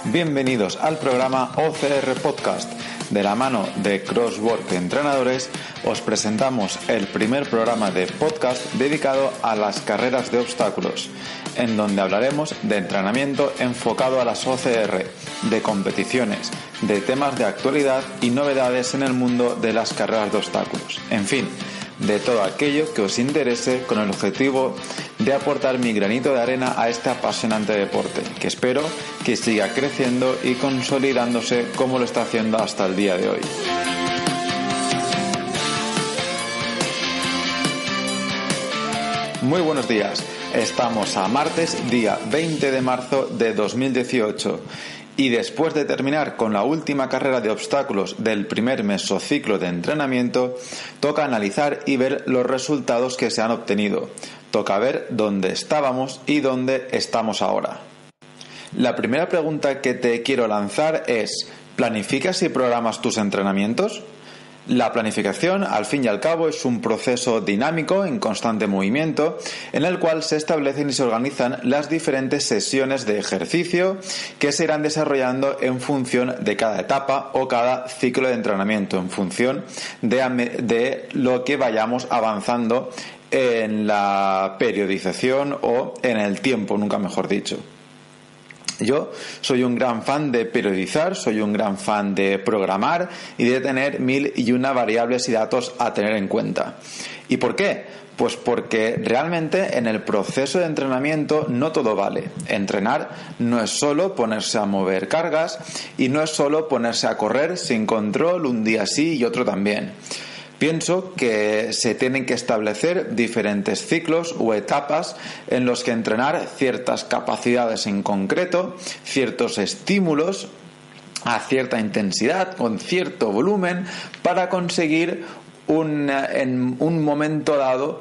Bienvenidos al programa OCR Podcast. De la mano de Crosswork Entrenadores, os presentamos el primer programa de podcast dedicado a las carreras de obstáculos, en donde hablaremos de entrenamiento enfocado a las OCR, de competiciones, de temas de actualidad y novedades en el mundo de las carreras de obstáculos. En fin, de todo aquello que os interese con el objetivo de aportar mi granito de arena a este apasionante deporte, que espero que siga creciendo y consolidándose como lo está haciendo hasta el día de hoy. Muy buenos días, estamos a martes, día 20 de marzo de 2018. Y después de terminar con la última carrera de obstáculos del primer mesociclo de entrenamiento, toca analizar y ver los resultados que se han obtenido. Toca ver dónde estábamos y dónde estamos ahora. La primera pregunta que te quiero lanzar es: ¿planificas y programas tus entrenamientos? La planificación, al fin y al cabo, es un proceso dinámico en constante movimiento en el cual se establecen y se organizan las diferentes sesiones de ejercicio que se irán desarrollando en función de cada etapa o cada ciclo de entrenamiento, en función de lo que vayamos avanzando en la periodización o en el tiempo, nunca mejor dicho. Yo soy un gran fan de periodizar, soy un gran fan de programar y de tener 1001 variables y datos a tener en cuenta. ¿Y por qué? Pues porque realmente en el proceso de entrenamiento no todo vale. Entrenar no es solo ponerse a mover cargas y no es solo ponerse a correr sin control un día sí y otro también. Pienso que se tienen que establecer diferentes ciclos o etapas en los que entrenar ciertas capacidades en concreto, ciertos estímulos a cierta intensidad, con cierto volumen, para conseguir en un momento dado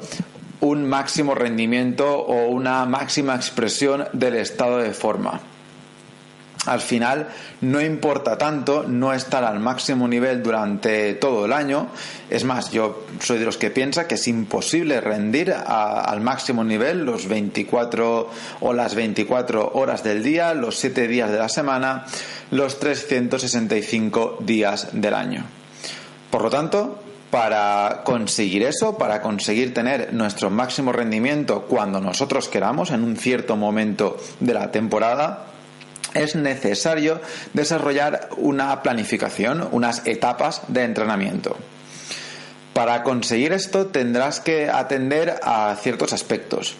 un máximo rendimiento o una máxima expresión del estado de forma. Al final no importa tanto no estar al máximo nivel durante todo el año. Es más, yo soy de los que piensa que es imposible rendir al máximo nivel los 24 o las 24 horas del día, los 7 días de la semana, los 365 días del año. Por lo tanto, para conseguir eso, para conseguir tener nuestro máximo rendimiento cuando nosotros queramos, en un cierto momento de la temporada, es necesario desarrollar una planificación, unas etapas de entrenamiento. Para conseguir esto tendrás que atender a ciertos aspectos.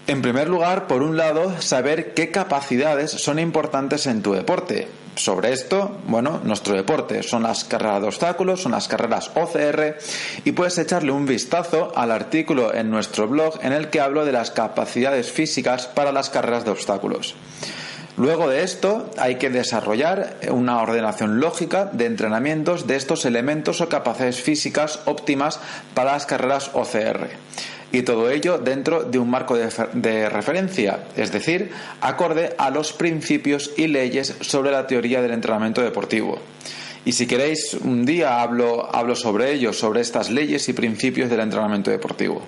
En primer lugar, por un lado, saber qué capacidades son importantes en tu deporte. Sobre esto, nuestro deporte son las carreras de obstáculos, son las carreras OCR, y puedes echarle un vistazo al artículo en nuestro blog en el que hablo de las capacidades físicas para las carreras de obstáculos. Luego de esto hay que desarrollar una ordenación lógica de entrenamientos de estos elementos o capacidades físicas óptimas para las carreras OCR. Y todo ello dentro de un marco de referencia, es decir, acorde a los principios y leyes sobre la teoría del entrenamiento deportivo. Y si queréis, un día hablo sobre ello, sobre estas leyes y principios del entrenamiento deportivo.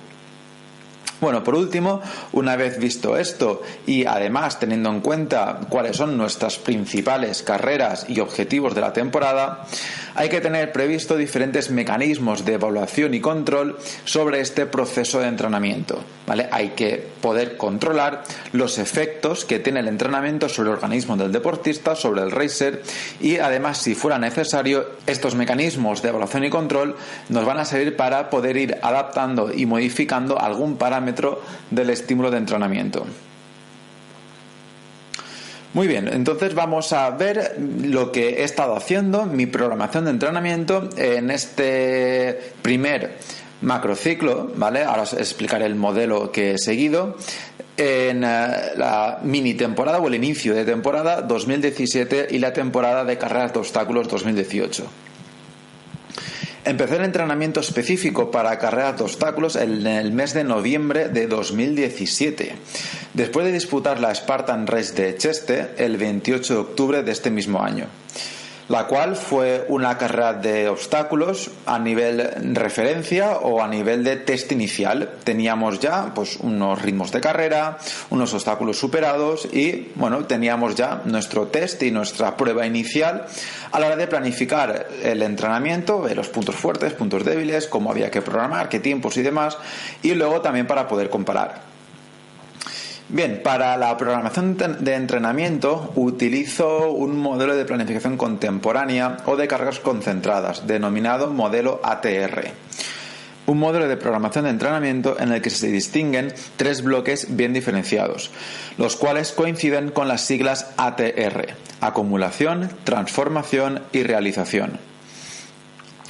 Bueno, por último, una vez visto esto y además teniendo en cuenta cuáles son nuestras principales carreras y objetivos de la temporada, hay que tener previsto diferentes mecanismos de evaluación y control sobre este proceso de entrenamiento, ¿vale? Hay que poder controlar los efectos que tiene el entrenamiento sobre el organismo del deportista, sobre el racer, y además, si fuera necesario, estos mecanismos de evaluación y control nos van a servir para poder ir adaptando y modificando algún parámetro del estímulo de entrenamiento. Muy bien, entonces vamos a ver lo que he estado haciendo, mi programación de entrenamiento en este primer macrociclo, ¿vale? Ahora os explicaré el modelo que he seguido en la mini temporada o el inicio de temporada 2017 y la temporada de carreras de obstáculos 2018. Empecé el entrenamiento específico para carreras de obstáculos en el mes de noviembre de 2017, después de disputar la Spartan Race de Cheste el 28 de octubre de este mismo año. la cual fue una carrera de obstáculos a nivel referencia o a nivel de test inicial. Teníamos ya pues unos ritmos de carrera, unos obstáculos superados y bueno, teníamos ya nuestro test y nuestra prueba inicial a la hora de planificar el entrenamiento, ver los puntos fuertes, puntos débiles, cómo había que programar, qué tiempos y demás, y luego también para poder comparar. Bien, para la programación de entrenamiento utilizo un modelo de planificación contemporánea o de cargas concentradas, denominado modelo ATR. Un modelo de programación de entrenamiento en el que se distinguen 3 bloques bien diferenciados, los cuales coinciden con las siglas ATR: acumulación, transformación y realización.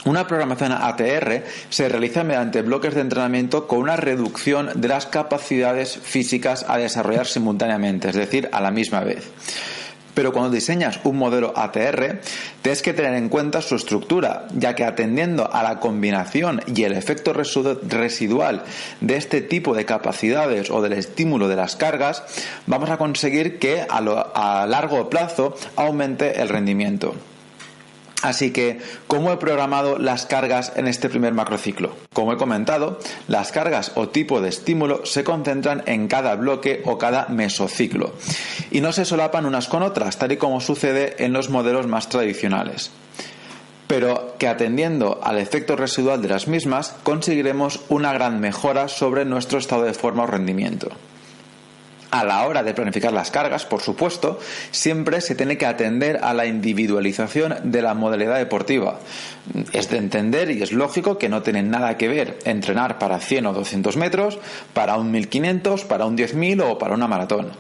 Una programación ATR se realiza mediante bloques de entrenamiento con una reducción de las capacidades físicas a desarrollar simultáneamente, es decir, a la misma vez. Pero cuando diseñas un modelo ATR, tienes que tener en cuenta su estructura, ya que atendiendo a la combinación y el efecto residual de este tipo de capacidades o del estímulo de las cargas, vamos a conseguir que a largo plazo aumente el rendimiento. Así que, ¿cómo he programado las cargas en este primer macrociclo? Como he comentado, las cargas o tipo de estímulo se concentran en cada bloque o cada mesociclo y no se solapan unas con otras, tal y como sucede en los modelos más tradicionales. Pero que atendiendo al efecto residual de las mismas, conseguiremos una gran mejora sobre nuestro estado de forma o rendimiento. A la hora de planificar las cargas, por supuesto, siempre se tiene que atender a la individualización de la modalidad deportiva. Es de entender y es lógico que no tiene nada que ver entrenar para 100 o 200 metros, para un 1500, para un 10.000 o para una maratón.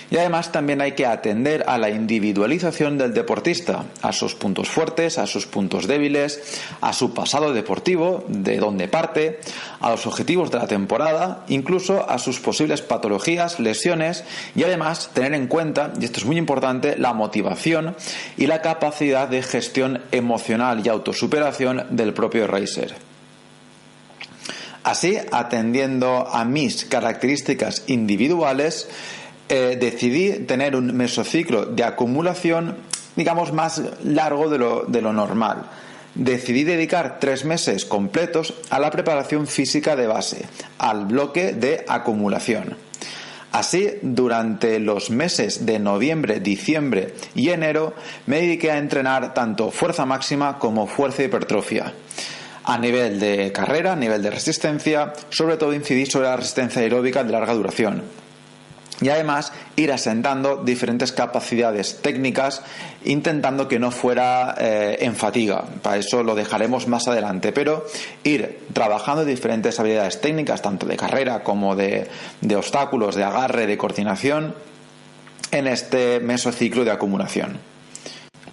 Y además también hay que atender a la individualización del deportista, a sus puntos fuertes, a sus puntos débiles, a su pasado deportivo, de dónde parte, a los objetivos de la temporada, incluso a sus posibles patologías, lesiones y además tener en cuenta, y esto es muy importante, la motivación y la capacidad de gestión emocional y autosuperación del propio racer. Así, atendiendo a mis características individuales, decidí tener un mesociclo de acumulación, digamos, más largo de lo normal. Decidí dedicar 3 meses completos a la preparación física de base, al bloque de acumulación. Así, durante los meses de noviembre, diciembre y enero, me dediqué a entrenar tanto fuerza máxima como fuerza y hipertrofia. A nivel de carrera, a nivel de resistencia, sobre todo incidí sobre la resistencia aeróbica de larga duración. Y además ir asentando diferentes capacidades técnicas, intentando que no fuera en fatiga. Para eso lo dejaremos más adelante, pero ir trabajando diferentes habilidades técnicas, tanto de carrera como de obstáculos, de agarre, de coordinación, en este mesociclo de acumulación.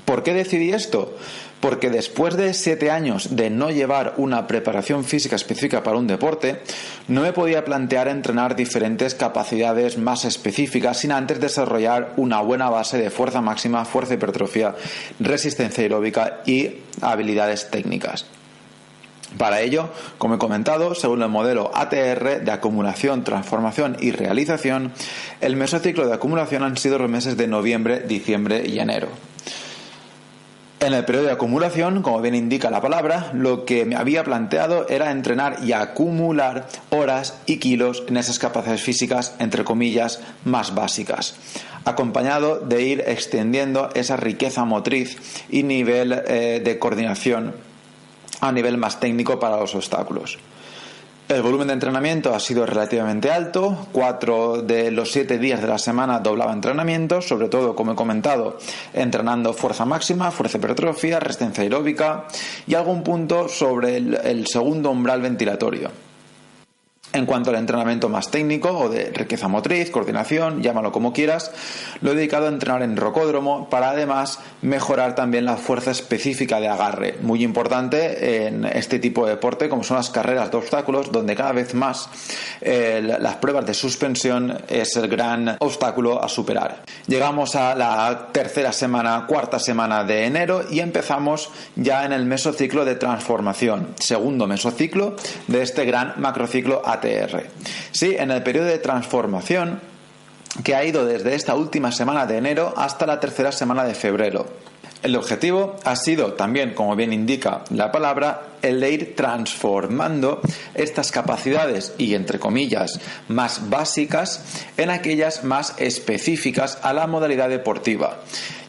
¿Por qué decidí esto? Porque después de 7 años de no llevar una preparación física específica para un deporte, no me podía plantear entrenar diferentes capacidades más específicas sin antes desarrollar una buena base de fuerza máxima, fuerza hipertrofia, resistencia aeróbica y habilidades técnicas. Para ello, como he comentado, según el modelo ATR de acumulación, transformación y realización, el mesociclo de acumulación han sido los meses de noviembre, diciembre y enero. En el periodo de acumulación, como bien indica la palabra, lo que me había planteado era entrenar y acumular horas y kilos en esas capacidades físicas, entre comillas, más básicas, acompañado de ir extendiendo esa riqueza motriz y nivel de coordinación a nivel más técnico para los obstáculos. El volumen de entrenamiento ha sido relativamente alto. 4 de los 7 días de la semana doblaba entrenamientos, sobre todo, como he comentado, entrenando fuerza máxima, fuerza hipertrofia, resistencia aeróbica y algún punto sobre el segundo umbral ventilatorio. En cuanto al entrenamiento más técnico o de riqueza motriz, coordinación, llámalo como quieras, lo he dedicado a entrenar en rocódromo para además mejorar también la fuerza específica de agarre, muy importante en este tipo de deporte como son las carreras de obstáculos, donde cada vez más las pruebas de suspensión es el gran obstáculo a superar. Llegamos a la cuarta semana de enero y empezamos ya en el mesociclo de transformación, segundo mesociclo de este gran macrociclo ATR. Sí, en el periodo de transformación que ha ido desde esta última semana de enero hasta la tercera semana de febrero. El objetivo ha sido también, como bien indica la palabra, el de ir transformando estas capacidades y, entre comillas, más básicas en aquellas más específicas a la modalidad deportiva.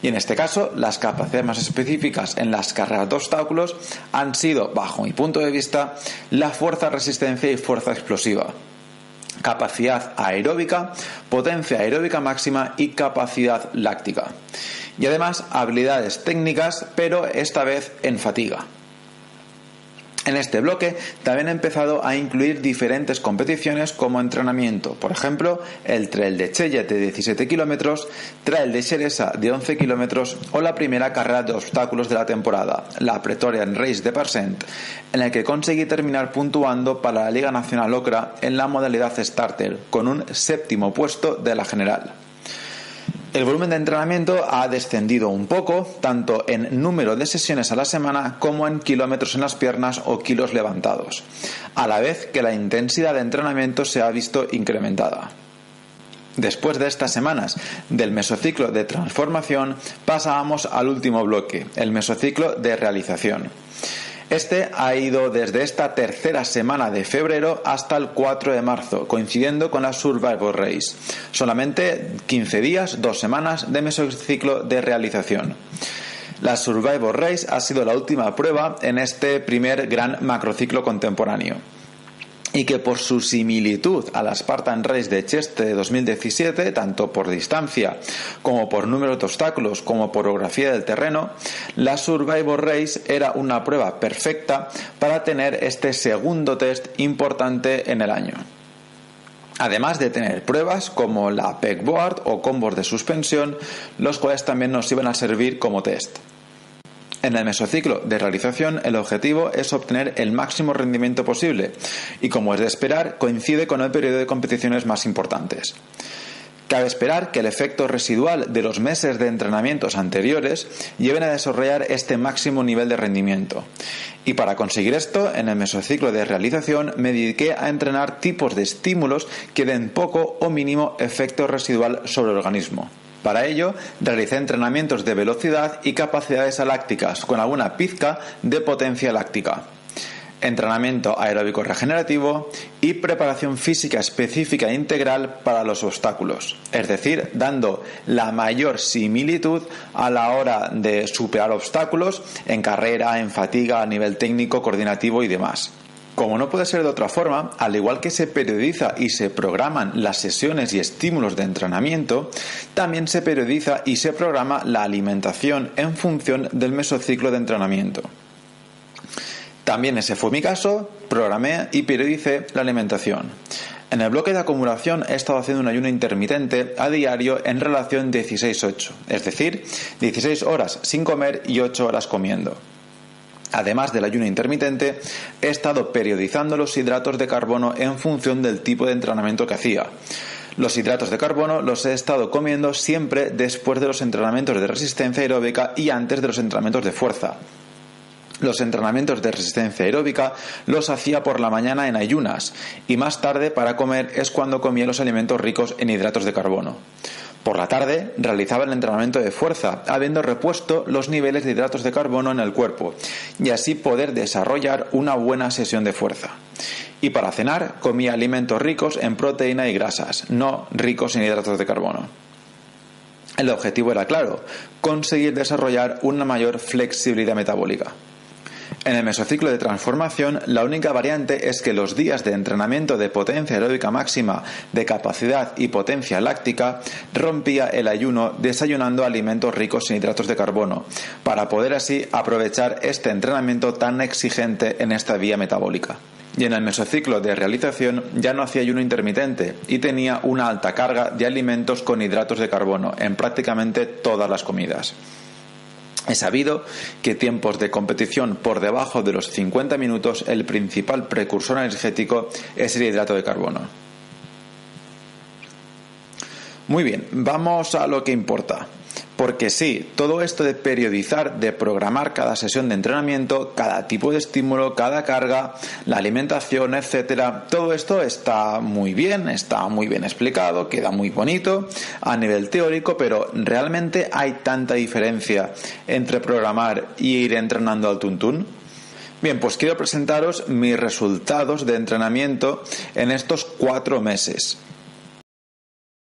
Y en este caso, las capacidades más específicas en las carreras de obstáculos han sido, bajo mi punto de vista, la fuerza, resistencia y fuerza explosiva, capacidad aeróbica, potencia aeróbica máxima y capacidad láctica. Y además habilidades técnicas, pero esta vez en fatiga. En este bloque también he empezado a incluir diferentes competiciones como entrenamiento, por ejemplo, el Trail de Chelles de 17 kilómetros, Trail de Xeresa de 11 kilómetros o la primera carrera de obstáculos de la temporada, la Pretorian Race de Parsent, en el que conseguí terminar puntuando para la Liga Nacional Ocra en la modalidad Starter, con un 7º puesto de la general. El volumen de entrenamiento ha descendido un poco, tanto en número de sesiones a la semana como en kilómetros en las piernas o kilos levantados, a la vez que la intensidad de entrenamiento se ha visto incrementada. Después de estas semanas del mesociclo de transformación, pasábamos al último bloque, el mesociclo de realización. Este ha ido desde esta tercera semana de febrero hasta el 4 de marzo, coincidiendo con la Survivor Race. Solamente 15 días, 2 semanas de mesociclo de realización. La Survivor Race ha sido la última prueba en este primer gran macrociclo contemporáneo, y que por su similitud a la Spartan Race de Cheste de 2017, tanto por distancia como por número de obstáculos como por orografía del terreno, la Survivor Race era una prueba perfecta para tener este segundo test importante en el año. Además de tener pruebas como la pegboard o combos de suspensión, los cuales también nos iban a servir como test. En el mesociclo de realización, el objetivo es obtener el máximo rendimiento posible y, como es de esperar, coincide con el periodo de competiciones más importantes. Cabe esperar que el efecto residual de los meses de entrenamientos anteriores lleven a desarrollar este máximo nivel de rendimiento. Y para conseguir esto, en el mesociclo de realización me dediqué a entrenar tipos de estímulos que den poco o mínimo efecto residual sobre el organismo. Para ello, realicé entrenamientos de velocidad y capacidades lácticas con alguna pizca de potencia láctica, entrenamiento aeróbico regenerativo y preparación física específica e integral para los obstáculos, es decir, dando la mayor similitud a la hora de superar obstáculos en carrera, en fatiga, a nivel técnico, coordinativo y demás. Como no puede ser de otra forma, al igual que se periodiza y se programan las sesiones y estímulos de entrenamiento, también se periodiza y se programa la alimentación en función del mesociclo de entrenamiento. También ese fue mi caso, programé y periodicé la alimentación. En el bloque de acumulación he estado haciendo un ayuno intermitente a diario en relación 16-8, es decir, 16 horas sin comer y 8 horas comiendo. Además del ayuno intermitente, he estado periodizando los hidratos de carbono en función del tipo de entrenamiento que hacía. Los hidratos de carbono los he estado comiendo siempre después de los entrenamientos de resistencia aeróbica y antes de los entrenamientos de fuerza. Los entrenamientos de resistencia aeróbica los hacía por la mañana en ayunas y más tarde para comer es cuando comía los alimentos ricos en hidratos de carbono. Por la tarde realizaba el entrenamiento de fuerza, habiendo repuesto los niveles de hidratos de carbono en el cuerpo y así poder desarrollar una buena sesión de fuerza. Y para cenar comía alimentos ricos en proteína y grasas, no ricos en hidratos de carbono. El objetivo era claro, conseguir desarrollar una mayor flexibilidad metabólica. En el mesociclo de transformación, la única variante es que los días de entrenamiento de potencia aeróbica máxima, de capacidad y potencia láctica, rompía el ayuno desayunando alimentos ricos en hidratos de carbono, para poder así aprovechar este entrenamiento tan exigente en esta vía metabólica. Y en el mesociclo de realización ya no hacía ayuno intermitente y tenía una alta carga de alimentos con hidratos de carbono en prácticamente todas las comidas. He sabido que tiempos de competición por debajo de los 50 minutos el principal precursor energético es el hidrato de carbono. Muy bien, vamos a lo que importa. Porque sí, todo esto de periodizar, de programar cada sesión de entrenamiento, cada tipo de estímulo, cada carga, la alimentación, etcétera, todo esto está muy bien explicado, queda muy bonito a nivel teórico, pero ¿realmente hay tanta diferencia entre programar y ir entrenando al tuntún? Bien, pues quiero presentaros mis resultados de entrenamiento en estos 4 meses.